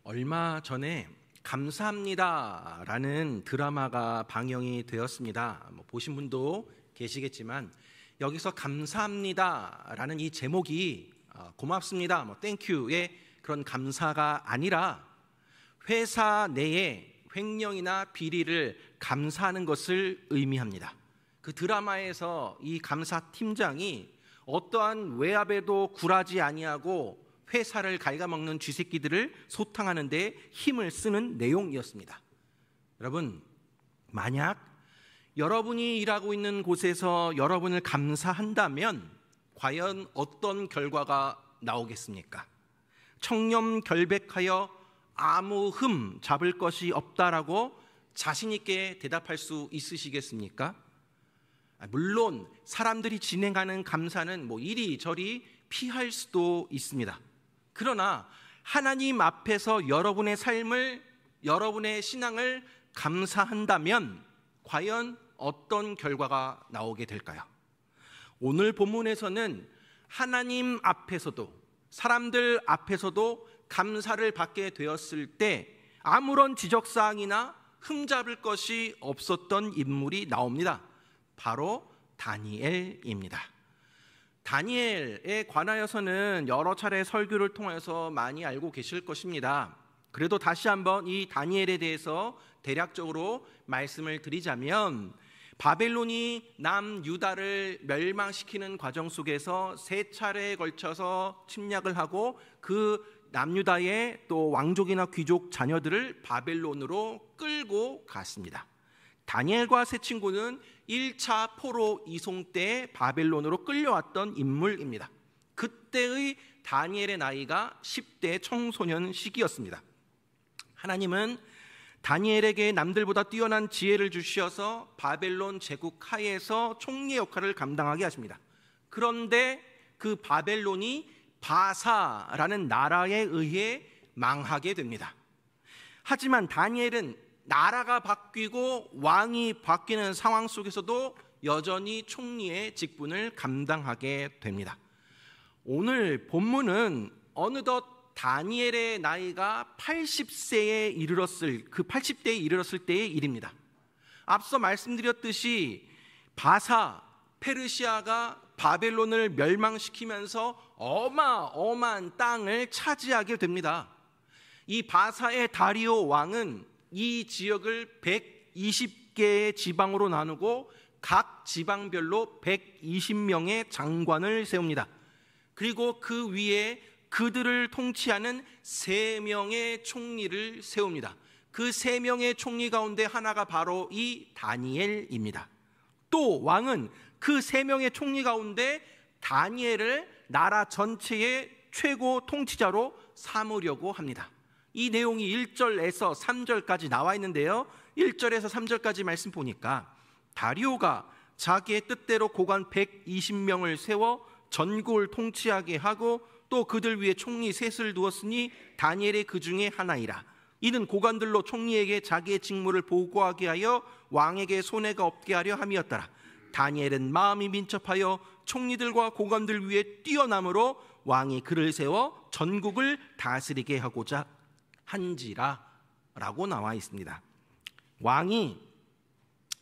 얼마 전에 감사합니다라는 드라마가 방영이 되었습니다. 보신 분도 계시겠지만 여기서 감사합니다라는 이 제목이 고맙습니다, 땡큐의 그런 감사가 아니라 회사 내에 횡령이나 비리를 감사하는 것을 의미합니다. 그 드라마에서 이 감사팀장이 어떠한 외압에도 굴하지 아니하고 회사를 갉아먹는 쥐새끼들을 소탕하는 데 힘을 쓰는 내용이었습니다. 여러분, 만약 여러분이 일하고 있는 곳에서 여러분을 감사한다면 과연 어떤 결과가 나오겠습니까? 청렴결백하여 아무 흠 잡을 것이 없다라고 자신 있게 대답할 수 있으시겠습니까? 물론 사람들이 진행하는 감사는 이리저리 피할 수도 있습니다. 그러나 하나님 앞에서 여러분의 삶을, 여러분의 신앙을 감사한다면 과연 어떤 결과가 나오게 될까요? 오늘 본문에서는 하나님 앞에서도 사람들 앞에서도 감사를 받게 되었을 때 아무런 지적사항이나 흠잡을 것이 없었던 인물이 나옵니다. 바로 다니엘입니다. 다니엘에 관하여서는 여러 차례 설교를 통해서 많이 알고 계실 것입니다. 그래도 다시 한번 이 다니엘에 대해서 대략적으로 말씀을 드리자면, 바벨론이 남유다를 멸망시키는 과정 속에서 세 차례에 걸쳐서 침략을 하고 그 남유다의 또 왕족이나 귀족 자녀들을 바벨론으로 끌고 갔습니다. 다니엘과 세 친구는 1차 포로 이송 때 바벨론으로 끌려왔던 인물입니다. 그때의 다니엘의 나이가 10대 청소년 시기였습니다. 하나님은 다니엘에게 남들보다 뛰어난 지혜를 주셔서 바벨론 제국 하에서 총리 역할을 감당하게 하십니다. 그런데 그 바벨론이 바사라는 나라에 의해 망하게 됩니다. 하지만 다니엘은 나라가 바뀌고 왕이 바뀌는 상황 속에서도 여전히 총리의 직분을 감당하게 됩니다. 오늘 본문은 어느덧 다니엘의 나이가 80세에 이르렀을 그 80대에 이르렀을 때의 일입니다. 앞서 말씀드렸듯이 바사 페르시아가 바벨론을 멸망시키면서 어마어마한 땅을 차지하게 됩니다. 이 바사의 다리오 왕은 이 지역을 120개의 지방으로 나누고 각 지방별로 120명의 장관을 세웁니다. 그리고 그 위에 그들을 통치하는 3명의 총리를 세웁니다. 그 3명의 총리 가운데 하나가 바로 이 다니엘입니다. 또 왕은 그 3명의 총리 가운데 다니엘을 나라 전체의 최고 통치자로 삼으려고 합니다. 이 내용이 1절에서 3절까지 나와 있는데요, 1절에서 3절까지 말씀 보니까 다리오가 자기의 뜻대로 고관 120명을 세워 전국을 통치하게 하고 또 그들 위에 총리 셋을 두었으니 다니엘이 그 중에 하나이라. 이는 고관들로 총리에게 자기의 직무를 보고하게 하여 왕에게 손해가 없게 하려 함이었더라. 다니엘은 마음이 민첩하여 총리들과 고관들 위에 뛰어남으로 왕이 그를 세워 전국을 다스리게 하고자 한지라 라고 나와 있습니다. 왕이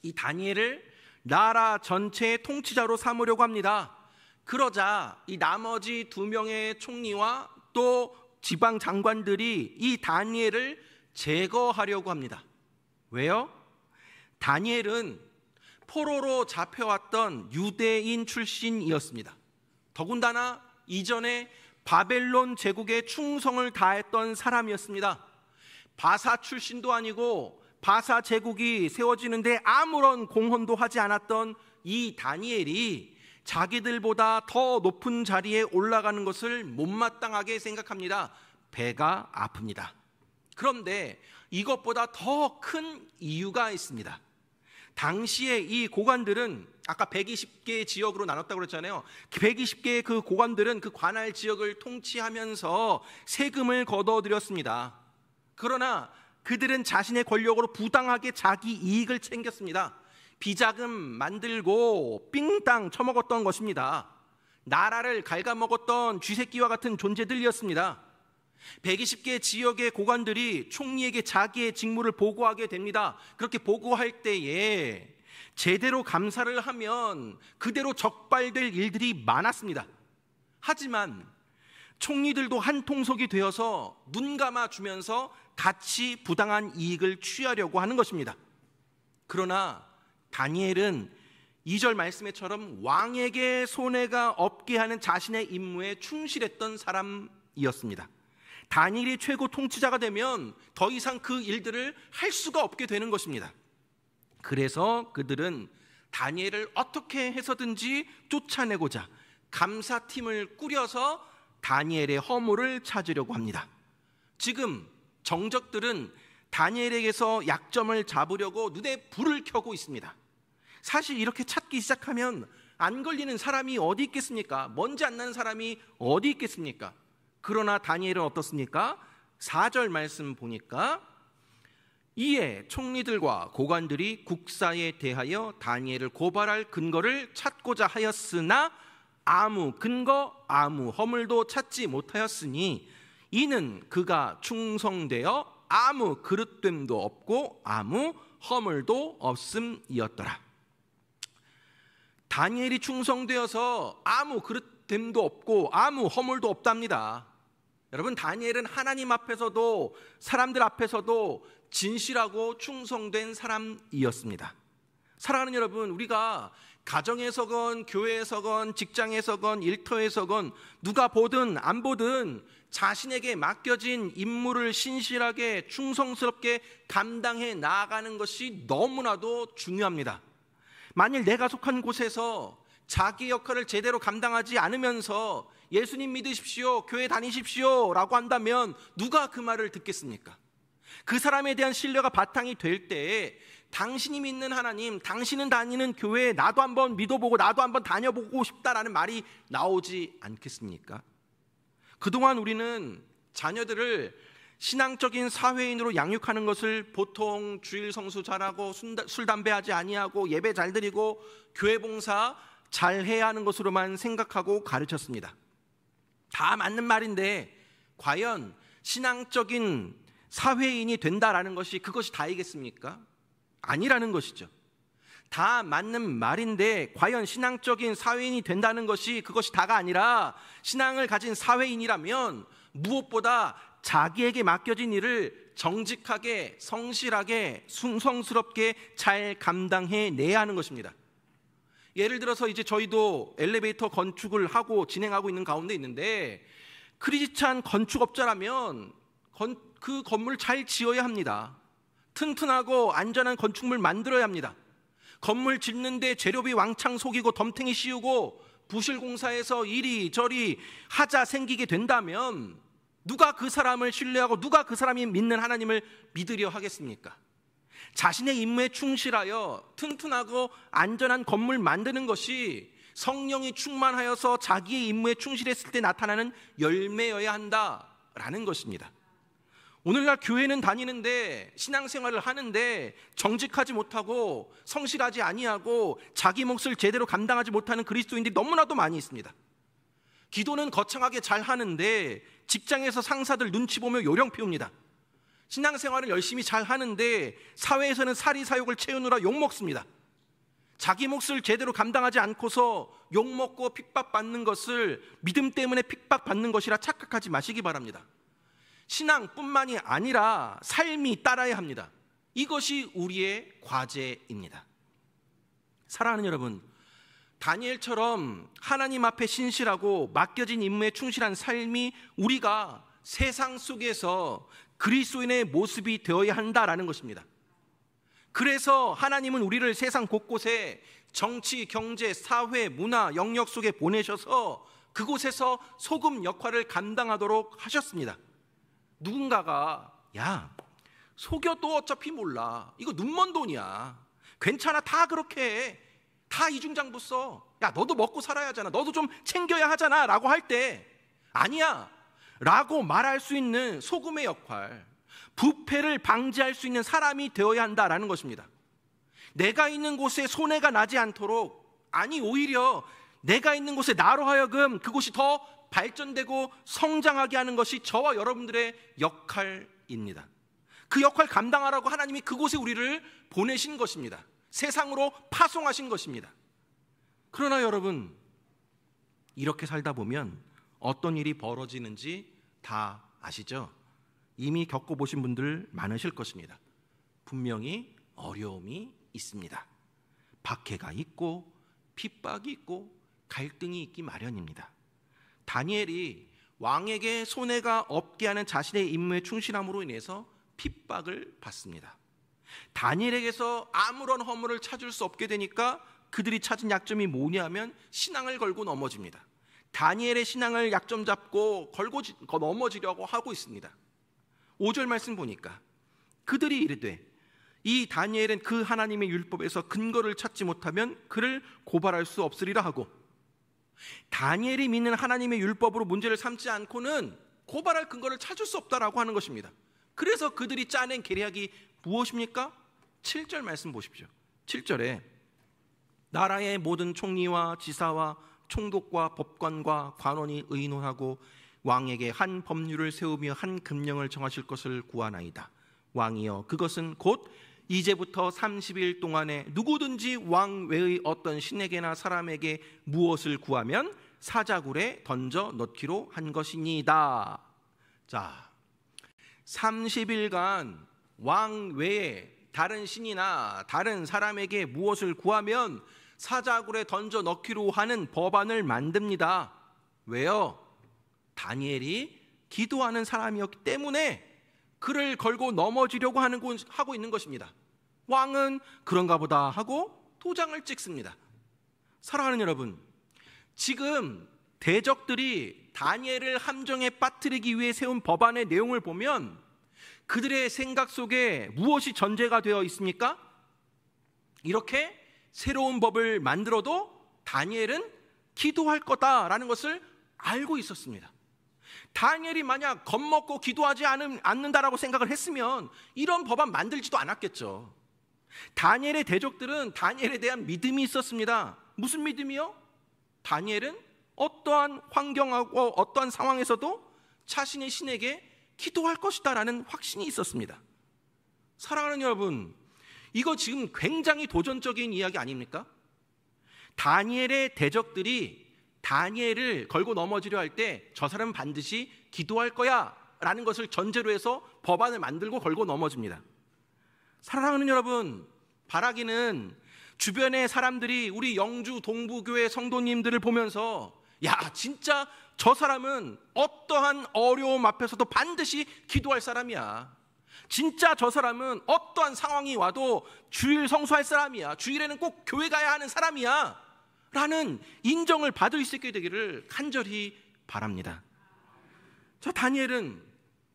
이 다니엘을 나라 전체의 통치자로 삼으려고 합니다. 그러자 이 나머지 2명의 총리와 또 지방 장관들이 이 다니엘을 제거하려고 합니다. 왜요? 다니엘은 포로로 잡혀왔던 유대인 출신이었습니다. 더군다나 이전에 바벨론 제국에 충성을 다했던 사람이었습니다. 바사 출신도 아니고 바사 제국이 세워지는데 아무런 공헌도 하지 않았던 이 다니엘이 자기들보다 더 높은 자리에 올라가는 것을 못마땅하게 생각합니다. 배가 아픕니다. 그런데 이것보다 더 큰 이유가 있습니다. 당시에 이 고관들은 아까 120개의 지역으로 나눴다고 그랬잖아요. 120개의 그 고관들은 그 관할 지역을 통치하면서 세금을 걷어들였습니다. 그러나 그들은 자신의 권력으로 부당하게 자기 이익을 챙겼습니다. 비자금 만들고 삥땅 처먹었던 것입니다. 나라를 갉아먹었던 쥐새끼와 같은 존재들이었습니다. 120개 지역의 고관들이 총리에게 자기의 직무를 보고하게 됩니다. 그렇게 보고할 때에 제대로 감사를 하면 그대로 적발될 일들이 많았습니다. 하지만 총리들도 한 통속이 되어서 눈 감아주면서 같이 부당한 이익을 취하려고 하는 것입니다. 그러나 다니엘은 2절 말씀에처럼 왕에게 손해가 없게 하는 자신의 임무에 충실했던 사람이었습니다. 다니엘이 최고 통치자가 되면 더 이상 그 일들을 할 수가 없게 되는 것입니다. 그래서 그들은 다니엘을 어떻게 해서든지 쫓아내고자 감사팀을 꾸려서 다니엘의 허물을 찾으려고 합니다. 지금 정적들은 다니엘에게서 약점을 잡으려고 눈에 불을 켜고 있습니다. 사실 이렇게 찾기 시작하면 안 걸리는 사람이 어디 있겠습니까? 먼지 안 나는 사람이 어디 있겠습니까? 그러나 다니엘은 어떻습니까? 4절 말씀 보니까 이에 총리들과 고관들이 국사에 대하여 다니엘을 고발할 근거를 찾고자 하였으나 아무 근거, 아무 허물도 찾지 못하였으니 이는 그가 충성되어 아무 그릇됨도 없고 아무 허물도 없음이었더라. 다니엘이 충성되어서 아무 그릇됨도 없고 아무 허물도 없답니다. 여러분, 다니엘은 하나님 앞에서도 사람들 앞에서도 진실하고 충성된 사람이었습니다. 사랑하는 여러분, 우리가 가정에서건 교회에서건 직장에서건 일터에서건 누가 보든 안 보든 자신에게 맡겨진 임무를 신실하게 충성스럽게 감당해 나아가는 것이 너무나도 중요합니다. 만일 내가 속한 곳에서 자기 역할을 제대로 감당하지 않으면서 예수님 믿으십시오, 교회 다니십시오 라고 한다면 누가 그 말을 듣겠습니까? 그 사람에 대한 신뢰가 바탕이 될 때에 당신이 믿는 하나님, 당신은 다니는 교회에 나도 한번 믿어보고 나도 한번 다녀보고 싶다라는 말이 나오지 않겠습니까? 그동안 우리는 자녀들을 신앙적인 사회인으로 양육하는 것을 보통 주일 성수 잘하고 술 담배 하지 아니하고 예배 잘 드리고 교회 봉사 잘 해야 하는 것으로만 생각하고 가르쳤습니다. 다 맞는 말인데 과연 신앙적인 사회인이 된다라는 것이 그것이 다이겠습니까? 아니라는 것이죠. 다 맞는 말인데 과연 신앙적인 사회인이 된다는 것이 그것이 다가 아니라 신앙을 가진 사회인이라면 무엇보다 자기에게 맡겨진 일을 정직하게, 성실하게, 충성스럽게 잘 감당해내야 하는 것입니다. 예를 들어서 이제 저희도 엘리베이터 건축을 하고 진행하고 있는 가운데 있는데 크리스찬 건축업자라면 그 건물을 잘 지어야 합니다. 튼튼하고 안전한 건축물 만들어야 합니다. 건물 짓는데 재료비 왕창 속이고 덤탱이 씌우고 부실공사에서 이리저리 하자 생기게 된다면 누가 그 사람을 신뢰하고 누가 그 사람이 믿는 하나님을 믿으려 하겠습니까? 자신의 임무에 충실하여 튼튼하고 안전한 건물 만드는 것이 성령이 충만하여서 자기의 임무에 충실했을 때 나타나는 열매여야 한다라는 것입니다. 오늘날 교회는 다니는데 신앙생활을 하는데 정직하지 못하고 성실하지 아니하고 자기 몫을 제대로 감당하지 못하는 그리스도인들이 너무나도 많이 있습니다. 기도는 거창하게 잘 하는데 직장에서 상사들 눈치 보며 요령 피웁니다. 신앙생활을 열심히 잘 하는데 사회에서는 사리사욕을 채우느라 욕먹습니다. 자기 몫을 제대로 감당하지 않고서 욕먹고 핍박받는 것을 믿음 때문에 핍박받는 것이라 착각하지 마시기 바랍니다. 신앙뿐만이 아니라 삶이 따라야 합니다. 이것이 우리의 과제입니다. 사랑하는 여러분, 다니엘처럼 하나님 앞에 신실하고 맡겨진 임무에 충실한 삶이 우리가 세상 속에서 그리스도인의 모습이 되어야 한다라는 것입니다. 그래서 하나님은 우리를 세상 곳곳에 정치, 경제, 사회, 문화, 영역 속에 보내셔서 그곳에서 소금 역할을 감당하도록 하셨습니다. 누군가가 야, 속여도 어차피 몰라, 이거 눈먼 돈이야, 괜찮아, 다 그렇게 해, 다 이중장부 써, 야 너도 먹고 살아야 하잖아, 너도 좀 챙겨야 하잖아 라고 할 때 아니야 라고 말할 수 있는 소금의 역할, 부패를 방지할 수 있는 사람이 되어야 한다라는 것입니다. 내가 있는 곳에 손해가 나지 않도록, 아니 오히려 내가 있는 곳에 나로 하여금 그곳이 더 발전되고 성장하게 하는 것이 저와 여러분들의 역할입니다. 그 역할 감당하라고 하나님이 그곳에 우리를 보내신 것입니다. 세상으로 파송하신 것입니다. 그러나 여러분, 이렇게 살다 보면 어떤 일이 벌어지는지 다 아시죠? 이미 겪어보신 분들 많으실 것입니다. 분명히 어려움이 있습니다. 박해가 있고 핍박이 있고 갈등이 있기 마련입니다. 다니엘이 왕에게 손해가 없게 하는 자신의 임무에 충실함으로 인해서 핍박을 받습니다. 다니엘에게서 아무런 허물을 찾을 수 없게 되니까 그들이 찾은 약점이 뭐냐면 신앙을 걸고 넘어집니다. 다니엘의 신앙을 약점 잡고 걸고 넘어지려고 하고 있습니다. 5절 말씀 보니까 그들이 이르되 이 다니엘은 그 하나님의 율법에서 근거를 찾지 못하면 그를 고발할 수 없으리라 하고, 다니엘이 믿는 하나님의 율법으로 문제를 삼지 않고는 고발할 근거를 찾을 수 없다라고 하는 것입니다. 그래서 그들이 짜낸 계략이 무엇입니까? 7절 말씀 보십시오. 7절에 나라의 모든 총리와 지사와 총독과 법관과 관원이 의논하고 왕에게 한 법률을 세우며 한 금령을 정하실 것을 구하나이다. 왕이여, 그것은 곧 이제부터 30일 동안에 누구든지 왕 외의 어떤 신에게나 사람에게 무엇을 구하면 사자굴에 던져 넣기로 한 것이니이다. 자, 30일간 왕 외에 다른 신이나 다른 사람에게 무엇을 구하면 사자굴에 던져 넣기로 하는 법안을 만듭니다. 왜요? 다니엘이 기도하는 사람이었기 때문에 그를 걸고 넘어지려고 하고 있는 것입니다. 왕은 그런가 보다 하고 도장을 찍습니다. 사랑하는 여러분, 지금 대적들이 다니엘을 함정에 빠뜨리기 위해 세운 법안의 내용을 보면 그들의 생각 속에 무엇이 전제가 되어 있습니까? 이렇게 새로운 법을 만들어도 다니엘은 기도할 거다라는 것을 알고 있었습니다. 다니엘이 만약 겁먹고 기도하지 않는다라고 생각을 했으면 이런 법안 만들지도 않았겠죠. 다니엘의 대적들은 다니엘에 대한 믿음이 있었습니다. 무슨 믿음이요? 다니엘은 어떠한 환경하고 어떠한 상황에서도 자신의 신에게 기도할 것이다 라는 확신이 있었습니다. 사랑하는 여러분, 이거 지금 굉장히 도전적인 이야기 아닙니까? 다니엘의 대적들이 다니엘을 걸고 넘어지려 할 때 저 사람은 반드시 기도할 거야 라는 것을 전제로 해서 법안을 만들고 걸고 넘어집니다. 사랑하는 여러분, 바라기는 주변의 사람들이 우리 영주 동부교회 성도님들을 보면서 야, 진짜 저 사람은 어떠한 어려움 앞에서도 반드시 기도할 사람이야. 진짜 저 사람은 어떠한 상황이 와도 주일 성수할 사람이야. 주일에는 꼭 교회 가야 하는 사람이야 라는 인정을 받을 수 있게 되기를 간절히 바랍니다. 자, 다니엘은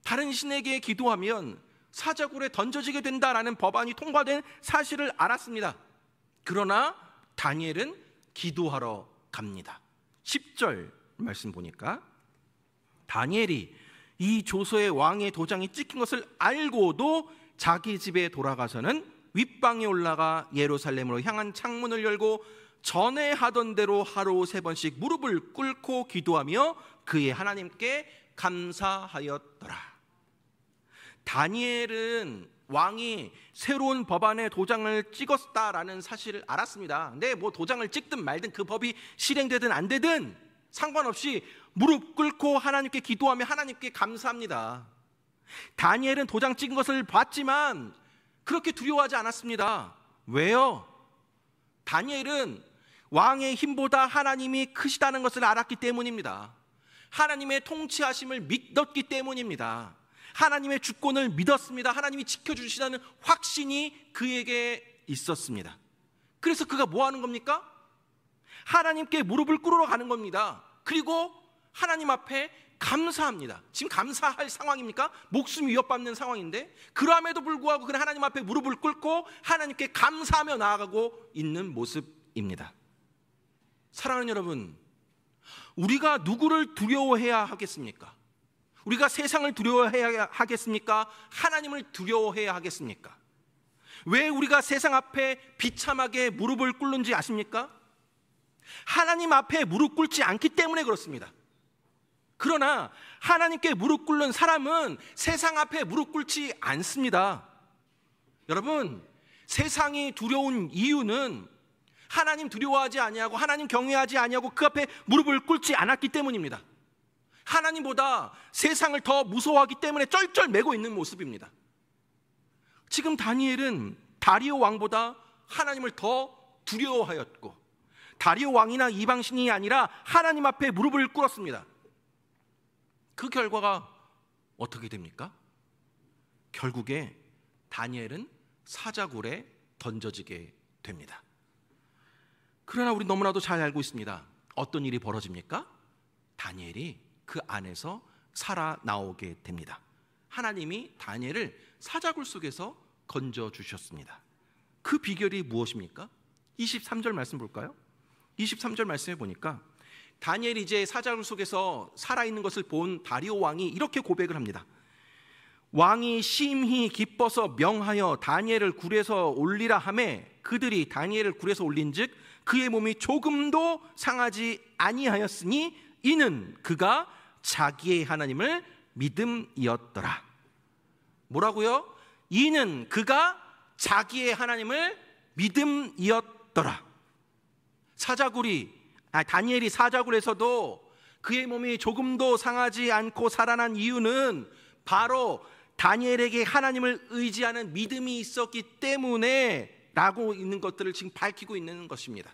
다른 신에게 기도하면 사자굴에 던져지게 된다라는 법안이 통과된 사실을 알았습니다. 그러나 다니엘은 기도하러 갑니다. 10절 말씀 보니까 다니엘이 이 조서에 왕의 도장이 찍힌 것을 알고도 자기 집에 돌아가서는 윗방에 올라가 예루살렘으로 향한 창문을 열고 전에 하던 대로 하루 3번씩 무릎을 꿇고 기도하며 그의 하나님께 감사하였더라. 다니엘은 왕이 새로운 법안에 도장을 찍었다라는 사실을 알았습니다. 근데 뭐 도장을 찍든 말든 그 법이 실행되든 안 되든 상관없이 무릎 꿇고 하나님께 기도하며 하나님께 감사합니다. 다니엘은 도장 찍은 것을 봤지만 그렇게 두려워하지 않았습니다. 왜요? 다니엘은 왕의 힘보다 하나님이 크시다는 것을 알았기 때문입니다. 하나님의 통치하심을 믿었기 때문입니다. 하나님의 주권을 믿었습니다. 하나님이 지켜주시다는 확신이 그에게 있었습니다. 그래서 그가 뭐 하는 겁니까? 하나님께 무릎을 꿇으러 가는 겁니다. 그리고 하나님 앞에 감사합니다. 지금 감사할 상황입니까? 목숨이 위협받는 상황인데 그럼에도 불구하고 그는 하나님 앞에 무릎을 꿇고 하나님께 감사하며 나아가고 있는 모습입니다. 사랑하는 여러분, 우리가 누구를 두려워해야 하겠습니까? 우리가 세상을 두려워해야 하겠습니까? 하나님을 두려워해야 하겠습니까? 왜 우리가 세상 앞에 비참하게 무릎을 꿇는지 아십니까? 하나님 앞에 무릎 꿇지 않기 때문에 그렇습니다. 그러나 하나님께 무릎 꿇는 사람은 세상 앞에 무릎 꿇지 않습니다. 여러분, 세상이 두려운 이유는 하나님 두려워하지 아니하고 하나님 경외하지 아니하고 그 앞에 무릎을 꿇지 않았기 때문입니다. 하나님보다 세상을 더 무서워하기 때문에 쩔쩔매고 있는 모습입니다. 지금 다니엘은 다리오 왕보다 하나님을 더 두려워하였고, 다리오 왕이나 이방신이 아니라 하나님 앞에 무릎을 꿇었습니다. 그 결과가 어떻게 됩니까? 결국에 다니엘은 사자굴에 던져지게 됩니다. 그러나 우리 너무나도 잘 알고 있습니다. 어떤 일이 벌어집니까? 다니엘이 그 안에서 살아나오게 됩니다. 하나님이 다니엘을 사자굴 속에서 건져주셨습니다. 그 비결이 무엇입니까? 23절 말씀 볼까요? 23절 말씀에 보니까 다니엘이 이제 사자굴 속에서 살아있는 것을 본 다리오 왕이 이렇게 고백을 합니다. 왕이 심히 기뻐서 명하여 다니엘을 굴에서 올리라 하매 그들이 다니엘을 굴에서 올린즉 그의 몸이 조금도 상하지 아니하였으니 이는 그가 자기의 하나님을 믿음이었더라. 뭐라고요? 이는 그가 자기의 하나님을 믿음이었더라. 다니엘이 사자굴에서도 그의 몸이 조금도 상하지 않고 살아난 이유는 바로 다니엘에게 하나님을 의지하는 믿음이 있었기 때문에 라고 있는 것들을 지금 밝히고 있는 것입니다.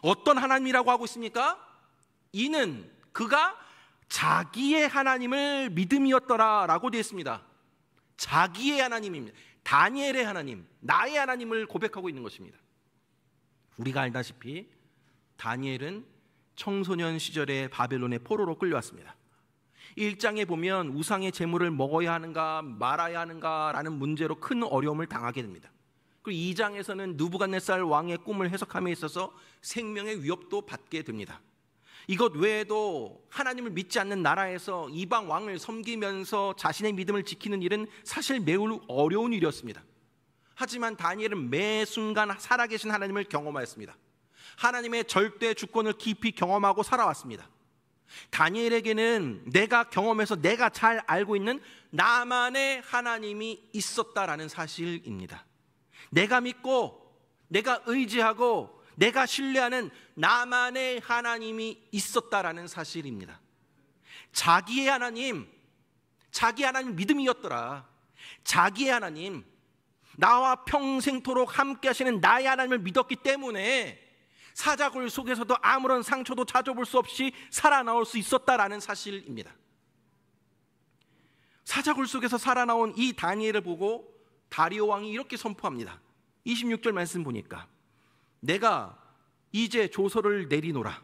어떤 하나님이라고 하고 있습니까? 이는 그가 자기의 하나님을 믿음이었더라 라고 되어 있습니다. 자기의 하나님입니다. 다니엘의 하나님, 나의 하나님을 고백하고 있는 것입니다. 우리가 알다시피 다니엘은 청소년 시절에 바벨론의 포로로 끌려왔습니다. 1장에 보면 우상의 제물을 먹어야 하는가 말아야 하는가라는 문제로 큰 어려움을 당하게 됩니다. 그리고 2장에서는 느부갓네살 왕의 꿈을 해석함에 있어서 생명의 위협도 받게 됩니다. 이것 외에도 하나님을 믿지 않는 나라에서 이방 왕을 섬기면서 자신의 믿음을 지키는 일은 사실 매우 어려운 일이었습니다. 하지만 다니엘은 매 순간 살아계신 하나님을 경험하였습니다. 하나님의 절대 주권을 깊이 경험하고 살아왔습니다. 다니엘에게는 내가 경험해서 내가 잘 알고 있는 나만의 하나님이 있었다라는 사실입니다. 내가 믿고 내가 의지하고 내가 신뢰하는 나만의 하나님이 있었다라는 사실입니다. 자기의 하나님 믿음이었더라. 자기의 하나님, 나와 평생토록 함께 하시는 나의 하나님을 믿었기 때문에 사자굴 속에서도 아무런 상처도 찾아볼 수 없이 살아나올 수 있었다라는 사실입니다. 사자굴 속에서 살아나온 이 다니엘을 보고 다리오 왕이 이렇게 선포합니다. 26절 말씀 보니까 내가 이제 조서를 내리노라.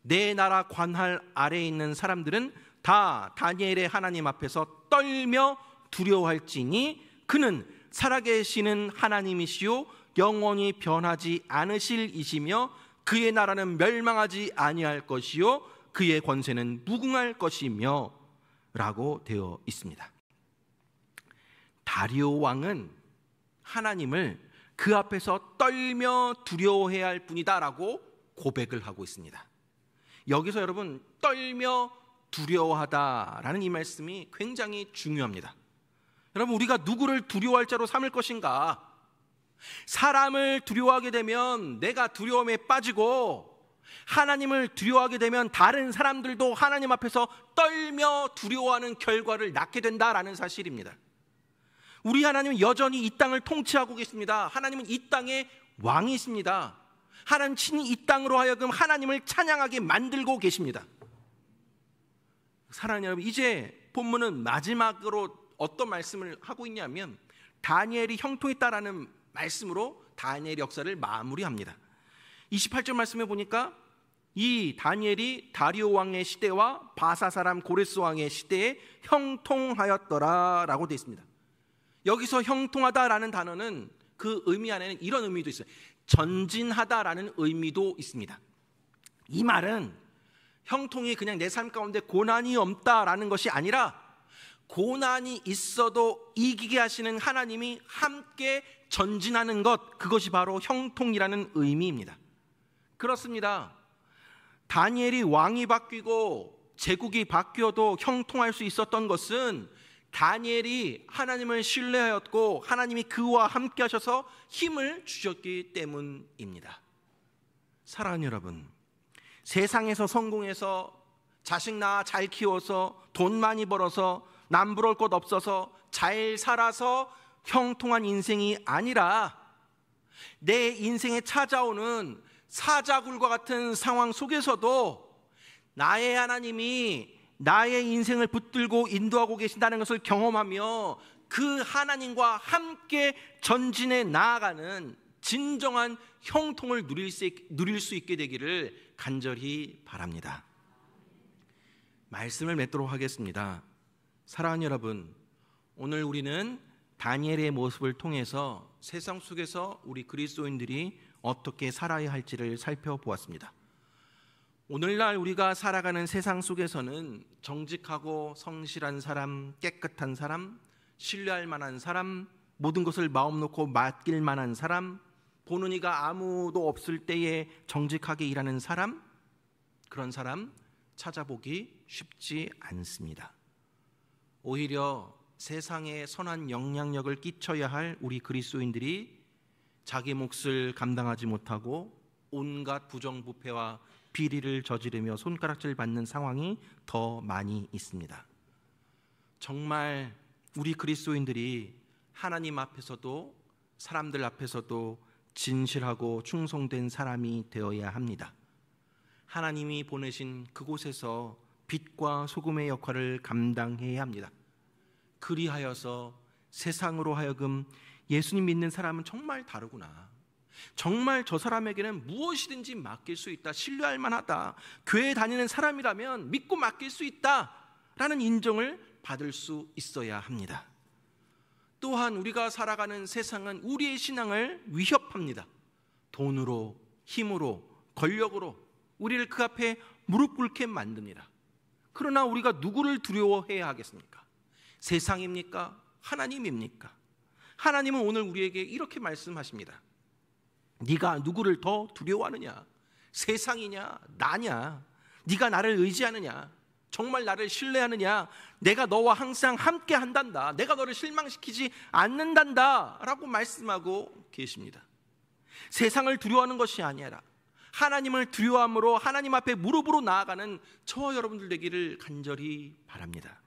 내 나라 관할 아래에 있는 사람들은 다 다니엘의 하나님 앞에서 떨며 두려워할지니 그는 살아계시는 하나님이시요 영원히 변하지 않으실 이시며 그의 나라는 멸망하지 아니할 것이요 그의 권세는 무궁할 것이며 라고 되어 있습니다. 다리오 왕은 하나님을 그 앞에서 떨며 두려워해야 할 뿐이다 라고 고백을 하고 있습니다. 여기서 여러분, 떨며 두려워하다라는 이 말씀이 굉장히 중요합니다. 여러분, 우리가 누구를 두려워할 자로 삼을 것인가? 사람을 두려워하게 되면 내가 두려움에 빠지고, 하나님을 두려워하게 되면 다른 사람들도 하나님 앞에서 떨며 두려워하는 결과를 낳게 된다라는 사실입니다. 우리 하나님은 여전히 이 땅을 통치하고 계십니다. 하나님은 이 땅의 왕이십니다. 하나님 친히 이 땅으로 하여금 하나님을 찬양하게 만들고 계십니다. 사랑하는 여러분, 이제 본문은 마지막으로 어떤 말씀을 하고 있냐면 다니엘이 형통했다라는 말씀으로 다니엘 역사를 마무리합니다. 28절 말씀에 보니까 이 다니엘이 다리오 왕의 시대와 바사 사람 고레스 왕의 시대에 형통하였더라 라고 되어 있습니다. 여기서 형통하다라는 단어는 그 의미 안에는 이런 의미도 있어요. 전진하다라는 의미도 있습니다. 이 말은 형통이 그냥 내 삶 가운데 고난이 없다라는 것이 아니라 고난이 있어도 이기게 하시는 하나님이 함께 전진하는 것, 그것이 바로 형통이라는 의미입니다. 그렇습니다. 다니엘이 왕이 바뀌고 제국이 바뀌어도 형통할 수 있었던 것은 다니엘이 하나님을 신뢰하였고 하나님이 그와 함께 하셔서 힘을 주셨기 때문입니다. 사랑하는 여러분, 세상에서 성공해서 자식 낳아 잘 키워서 돈 많이 벌어서 남부러울 것 없어서 잘 살아서 형통한 인생이 아니라 내 인생에 찾아오는 사자굴과 같은 상황 속에서도 나의 하나님이 나의 인생을 붙들고 인도하고 계신다는 것을 경험하며 그 하나님과 함께 전진해 나아가는 진정한 형통을 누릴 수 있게 되기를 간절히 바랍니다. 말씀을 맺도록 하겠습니다. 사랑하는 여러분, 오늘 우리는 다니엘의 모습을 통해서 세상 속에서 우리 그리스도인들이 어떻게 살아야 할지를 살펴보았습니다. 오늘날 우리가 살아가는 세상 속에서는 정직하고 성실한 사람, 깨끗한 사람, 신뢰할 만한 사람, 모든 것을 마음 놓고 맡길 만한 사람, 보는 이가 아무도 없을 때에 정직하게 일하는 사람, 그런 사람 찾아보기 쉽지 않습니다. 오히려 세상에 선한 영향력을 끼쳐야 할 우리 그리스도인들이 자기 몫을 감당하지 못하고 온갖 부정부패와 비리를 저지르며 손가락질 받는 상황이 더 많이 있습니다. 정말 우리 그리스도인들이 하나님 앞에서도 사람들 앞에서도 진실하고 충성된 사람이 되어야 합니다. 하나님이 보내신 그곳에서 빛과 소금의 역할을 감당해야 합니다. 그리하여서 세상으로 하여금 예수님 믿는 사람은 정말 다르구나, 정말 저 사람에게는 무엇이든지 맡길 수 있다, 신뢰할 만하다, 교회 다니는 사람이라면 믿고 맡길 수 있다 라는 인정을 받을 수 있어야 합니다. 또한 우리가 살아가는 세상은 우리의 신앙을 위협합니다. 돈으로, 힘으로, 권력으로 우리를 그 앞에 무릎 꿇게 만듭니다. 그러나 우리가 누구를 두려워해야 하겠습니까? 세상입니까? 하나님입니까? 하나님은 오늘 우리에게 이렇게 말씀하십니다. 네가 누구를 더 두려워하느냐? 세상이냐? 나냐? 네가 나를 의지하느냐? 정말 나를 신뢰하느냐? 내가 너와 항상 함께 한단다, 내가 너를 실망시키지 않는단다 라고 말씀하고 계십니다. 세상을 두려워하는 것이 아니라 하나님을 두려워함으로 하나님 앞에 무릎으로 나아가는 저와 여러분들 되기를 간절히 바랍니다.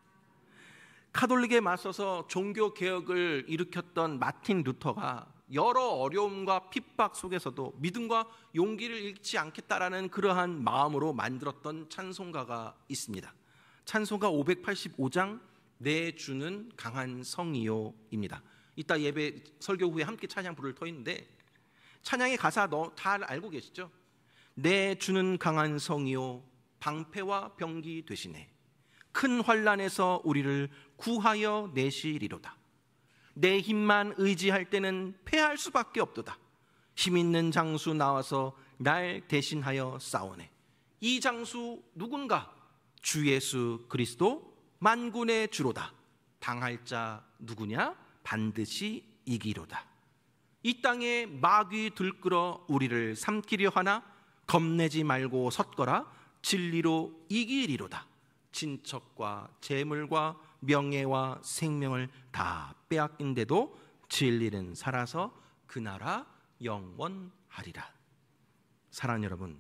카톨릭에 맞서서 종교개혁을 일으켰던 마틴 루터가 여러 어려움과 핍박 속에서도 믿음과 용기를 잃지 않겠다라는 그러한 마음으로 만들었던 찬송가가 있습니다. 찬송가 585장 내 주는 강한 성이요입니다. 이따 예배 설교 후에 함께 찬양 부를 터인데, 찬양의 가사 다 알고 계시죠? 내 주는 강한 성이요 방패와 병기 되시네, 큰 환난에서 우리를 구하여 내시리로다. 내 힘만 의지할 때는 패할 수밖에 없도다. 힘 있는 장수 나와서 날 대신하여 싸우네. 이 장수 누군가? 주 예수 그리스도 만군의 주로다. 당할 자 누구냐? 반드시 이기로다. 이 땅에 마귀 들끓어 우리를 삼키려 하나? 겁내지 말고 섰거라. 진리로 이기리로다. 친척과 재물과 명예와 생명을 다 빼앗긴데도 진리는 살아서 그 나라 영원하리라. 사랑하는 여러분,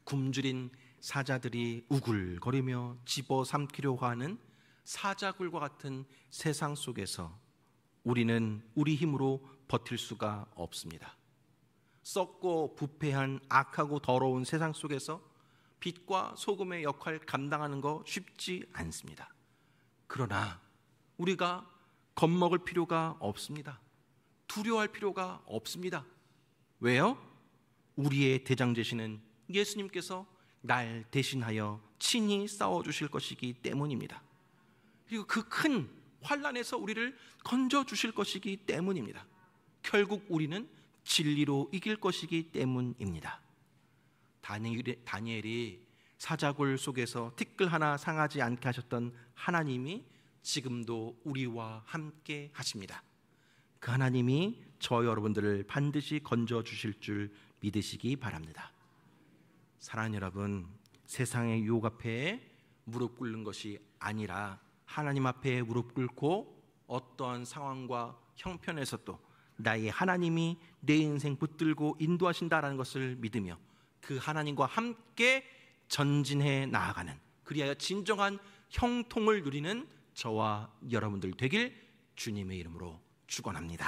굶주린 사자들이 우글거리며 집어삼키려 하는 사자굴과 같은 세상 속에서 우리는 우리 힘으로 버틸 수가 없습니다. 썩고 부패한 악하고 더러운 세상 속에서 빛과 소금의 역할을 감당하는 거 쉽지 않습니다. 그러나 우리가 겁먹을 필요가 없습니다. 두려워할 필요가 없습니다. 왜요? 우리의 대장 되시는 예수님께서 날 대신하여 친히 싸워주실 것이기 때문입니다. 그리고 그 큰 환난에서 우리를 건져주실 것이기 때문입니다. 결국 우리는 진리로 이길 것이기 때문입니다. 다니엘이 사자굴 속에서 티끌 하나 상하지 않게 하셨던 하나님이 지금도 우리와 함께 하십니다. 그 하나님이 저 여러분들을 반드시 건져 주실 줄 믿으시기 바랍니다. 사랑하는 여러분, 세상의 유혹 앞에 무릎 꿇는 것이 아니라 하나님 앞에 무릎 꿇고 어떠한 상황과 형편에서도 나의 하나님이 내 인생 붙들고 인도하신다라는 것을 믿으며 그 하나님과 함께 전진해 나아가는, 그리하여 진정한 형통을 누리는 저와 여러분들 되길 주님의 이름으로 축원합니다.